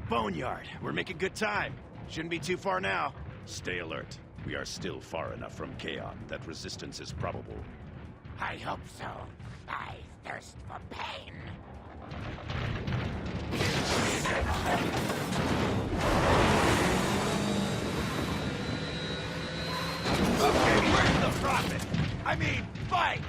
boneyard. We're making good time. Shouldn't be too far now. Stay alert. We are still far enough from Kaon that resistance is probable. I hope so. I thirst for pain. Okay, where's the profit? I mean, fight!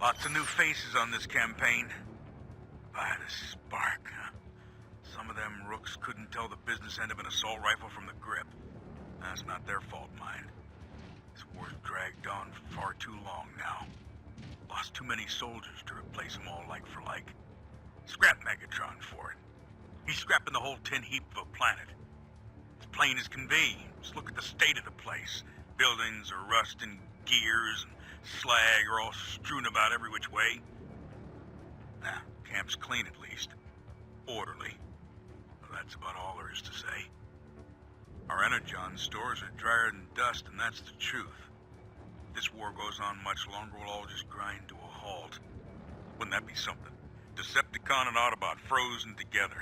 Lots of new faces on this campaign. By the spark, huh? Some of them rooks couldn't tell the business end of an assault rifle from the grip. That's not their fault, mind. This war's dragged on for far too long now. Lost too many soldiers to replace them all like for like. Scrap Megatron for it. He's scrapping the whole tin heap of a planet. It's plain as can be. Just look at the state of the place. Buildings are rusting, gears and slag are all strewn about every which way. Nah, camp's clean at least. Orderly. Well, that's about all there is to say. Our Energon stores are drier than dust, and that's the truth. If this war goes on much longer, we'll all just grind to a halt. Wouldn't that be something? Decepticon and Autobot frozen together.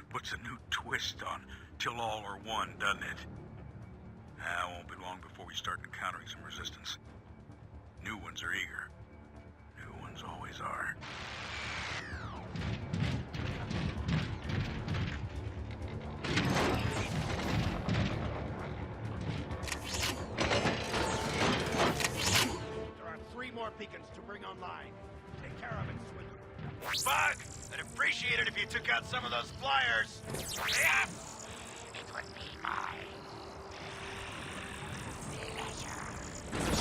Puts a new twist on till all are one, doesn't it? It won't be long before we start encountering some resistance. New ones are eager. New ones always are. There are 3 more beacons to bring online. Take care of it, Swindle. Bug! I'd appreciate it if you took out some of those flyers. Yes! It would be my pleasure.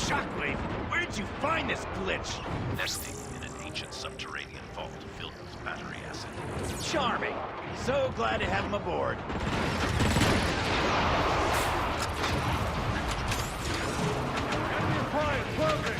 Shockwave, where did you find this glitch? Nesting in an ancient subterranean vault filled with battery acid. Charming. So glad to have him aboard. Enemy fire closing!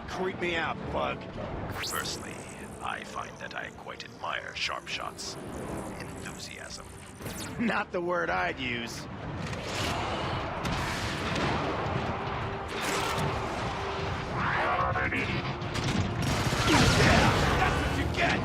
Creep me out, Bug. Firstly, I find that I quite admire Sharpshot's enthusiasm. Not the word I'd use. Yeah, that's what you get!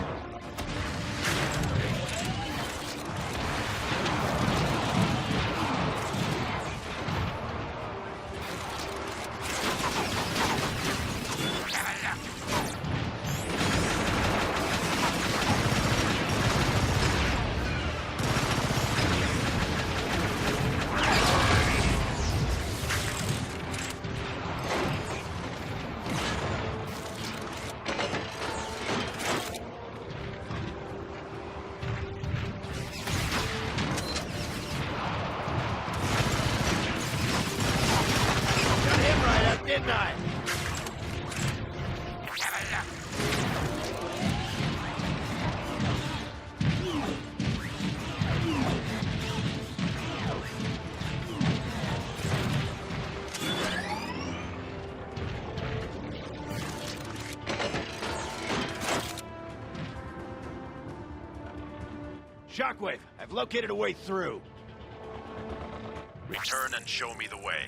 Didn't I? Shockwave, I've located a way through. Return and show me the way.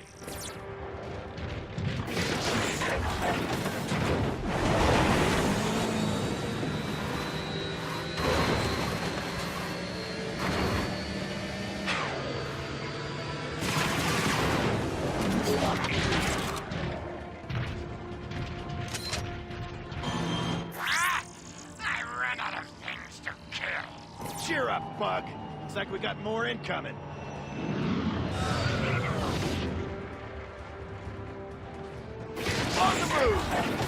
I ran out of things to kill. Cheer up, Bug. Looks like we got more incoming. On the move!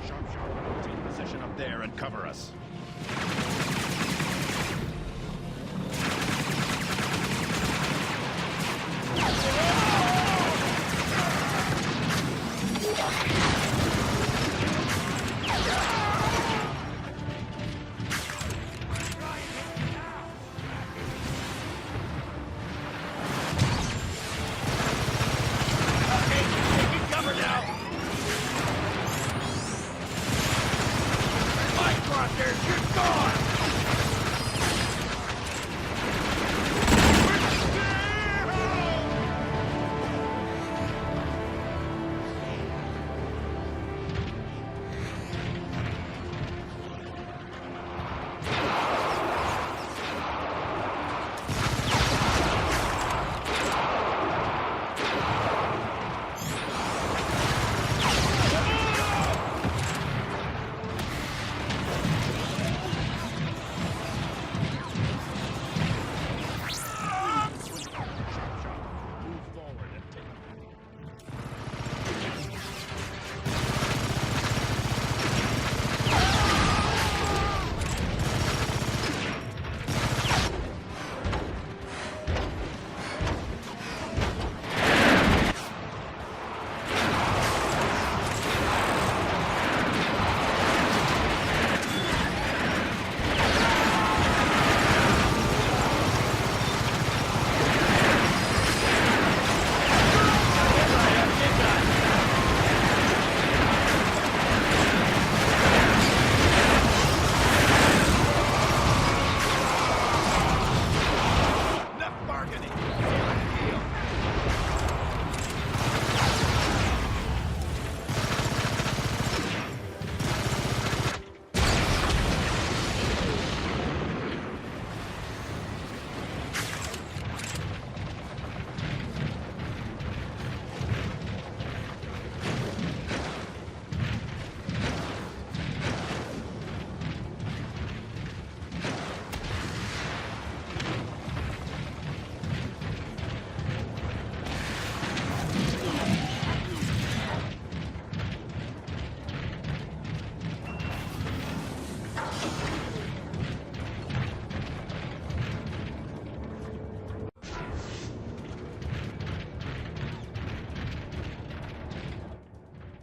Sharpshot, take position up there and cover us.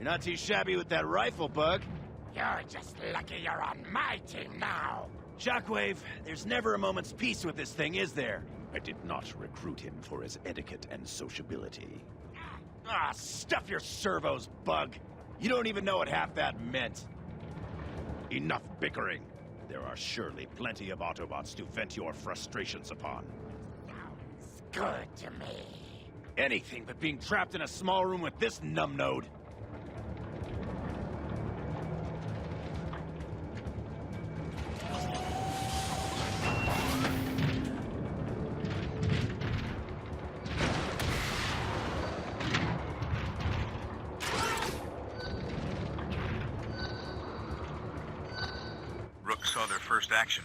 You're not too shabby with that rifle, Bug. You're just lucky you're on my team now. Shockwave, there's never a moment's peace with this thing, is there? I did not recruit him for his etiquette and sociability. Ah, stuff your servos, Bug. You don't even know what half that meant. Enough bickering. There are surely plenty of Autobots to vent your frustrations upon. Sounds good to me. Anything but being trapped in a small room with this numbnode. first action.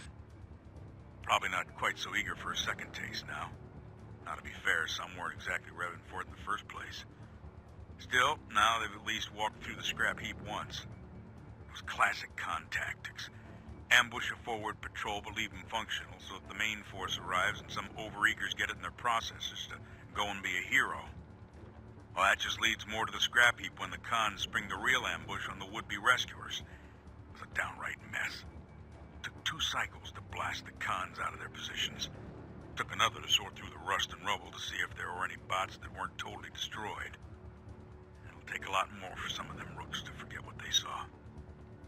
Probably not quite so eager for a second taste now. Now, to be fair, some weren't exactly revving for it in the first place. Still, now they've at least walked through the scrap heap once. It was classic con tactics. Ambush a forward patrol but leave them functional so that the main force arrives and some overeagers get it in their processes to go and be a hero. Well, that just leads more to the scrap heap when the cons spring the real ambush on the would-be rescuers. It was a downright mess. It took 2 cycles to blast the cons out of their positions. It took another to sort through the rust and rubble to see if there were any bots that weren't totally destroyed. It'll take a lot more for some of them rooks to forget what they saw.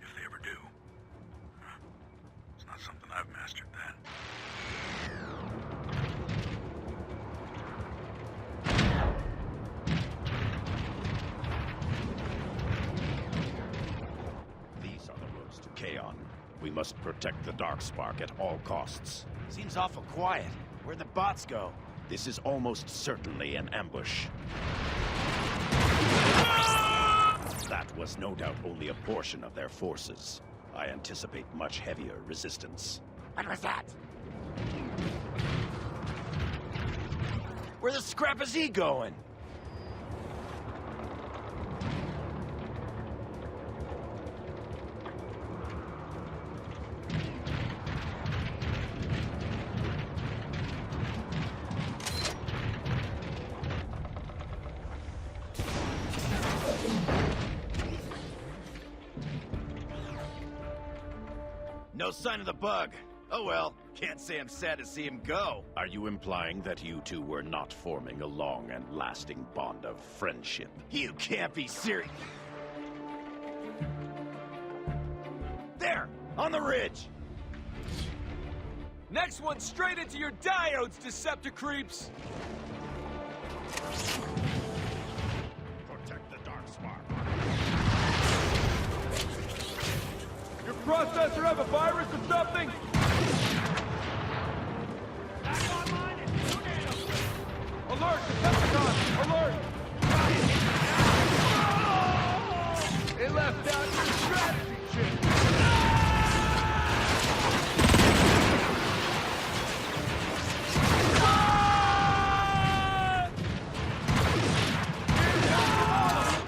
If they ever do. It's not something I've mastered then. These are the roads to Kaon. We must protect the Darkspark at all costs. Seems awful quiet. Where'd the bots go? This is almost certainly an ambush. That was no doubt only a portion of their forces. I anticipate much heavier resistance. What was that? Where the scrap is he going? No sign of the bug. Oh well, can't say I'm sad to see him go. Are you implying that you two were not forming a long and lasting bond of friendship? You can't be serious. There, on the ridge. Next one straight into your diodes, Decepticreeps! Protect the Darkspark. Your processor have a virus or something? Alert! Decepticon! Alert! They left out your strategy chip!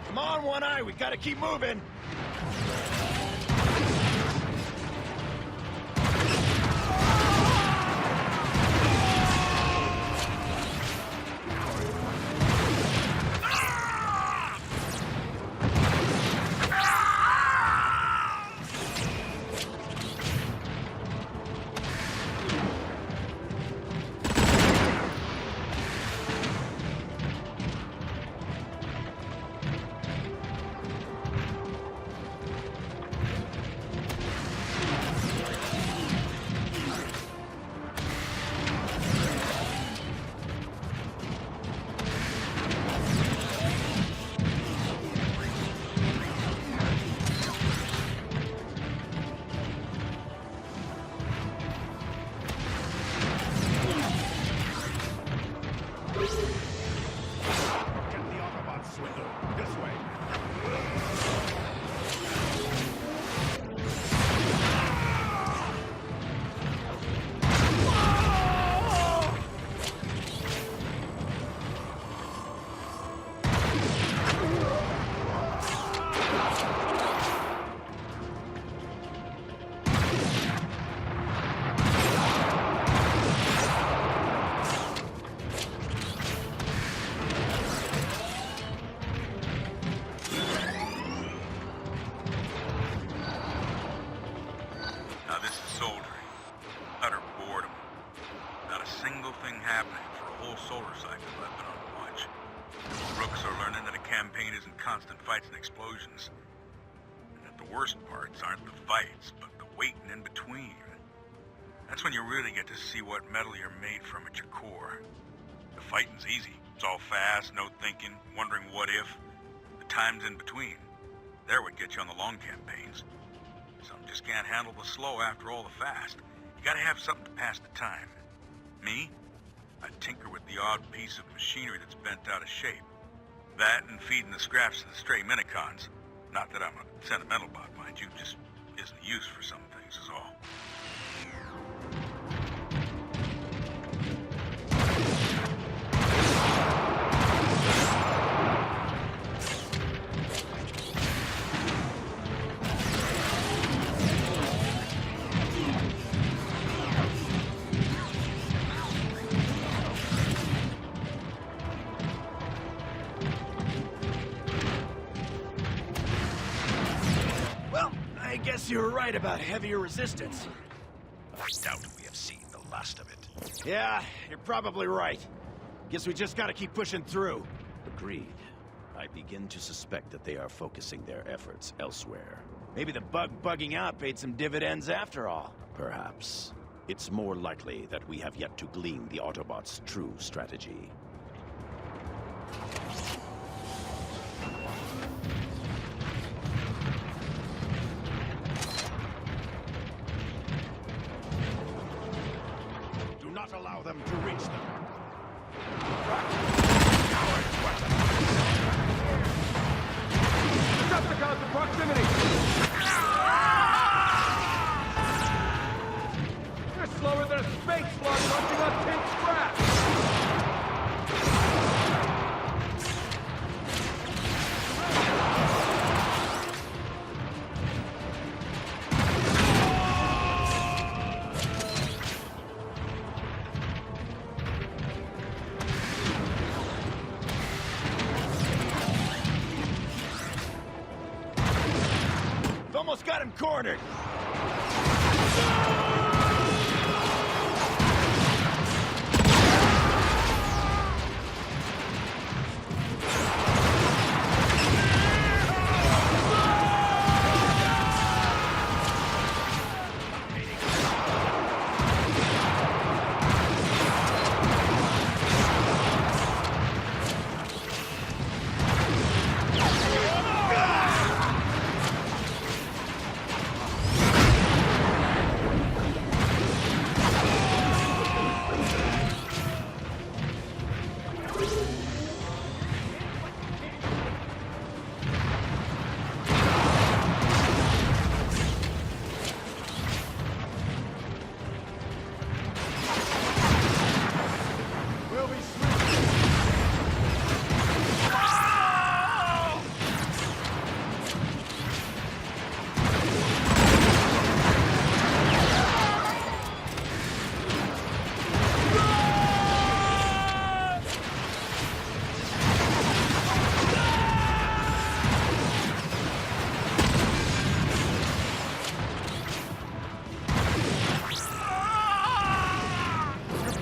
Come on, One Eye, we gotta keep moving. Get the Autobot Swindle. This way. Now this is soldiering. Utter boredom. Not a single thing happening for a whole solar cycle I've been on watch. Rooks are learning that a campaign isn't constant fights and explosions. And that the worst parts aren't the fights, but the waiting in between. That's when you really get to see what metal you're made from at your core. The fighting's easy. It's all fast, no thinking, wondering what if. The times in between. They're what get you on the long campaigns. Some just can't handle the slow after all the fast. You gotta have something to pass the time. Me? I tinker with the odd piece of machinery that's bent out of shape. That and feeding the scraps to the stray minicons. Not that I'm a sentimental bot, mind you, just isn't used for some things is all. I guess you were right about heavier resistance. I doubt we have seen the last of it. Yeah, you're probably right. Guess we just gotta keep pushing through. Agreed. I begin to suspect that they are focusing their efforts elsewhere. Maybe the bug bugging out paid some dividends after all. Perhaps. It's more likely that we have yet to glean the Autobots' true strategy. Do not allow them to reach them. Decepticons in proximity! They're slower than a space slug punching on tin scrap! Almost got him cornered.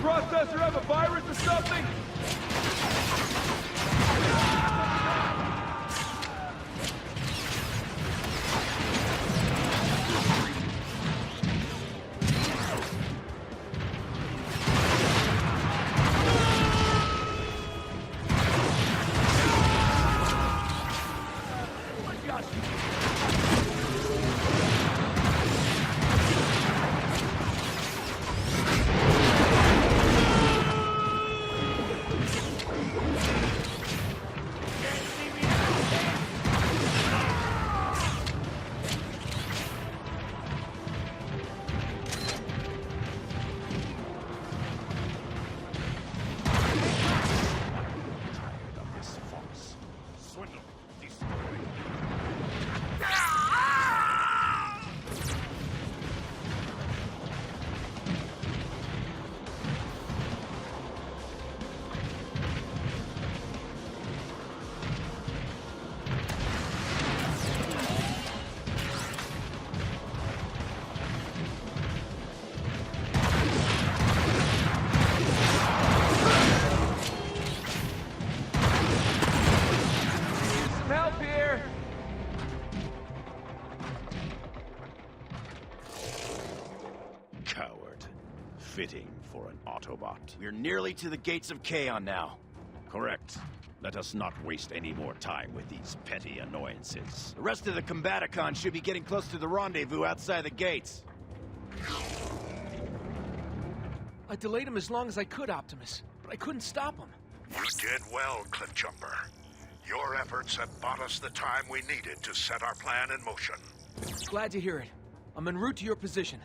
Processor have a virus or something? Fitting for an Autobot. We're nearly to the gates of Kaon now. Correct. Let us not waste any more time with these petty annoyances. The rest of the Combaticons should be getting close to the rendezvous outside the gates. I delayed him as long as I could, Optimus, but I couldn't stop him. You did well, Cliffjumper. Your efforts have bought us the time we needed to set our plan in motion. Glad to hear it. I'm en route to your position.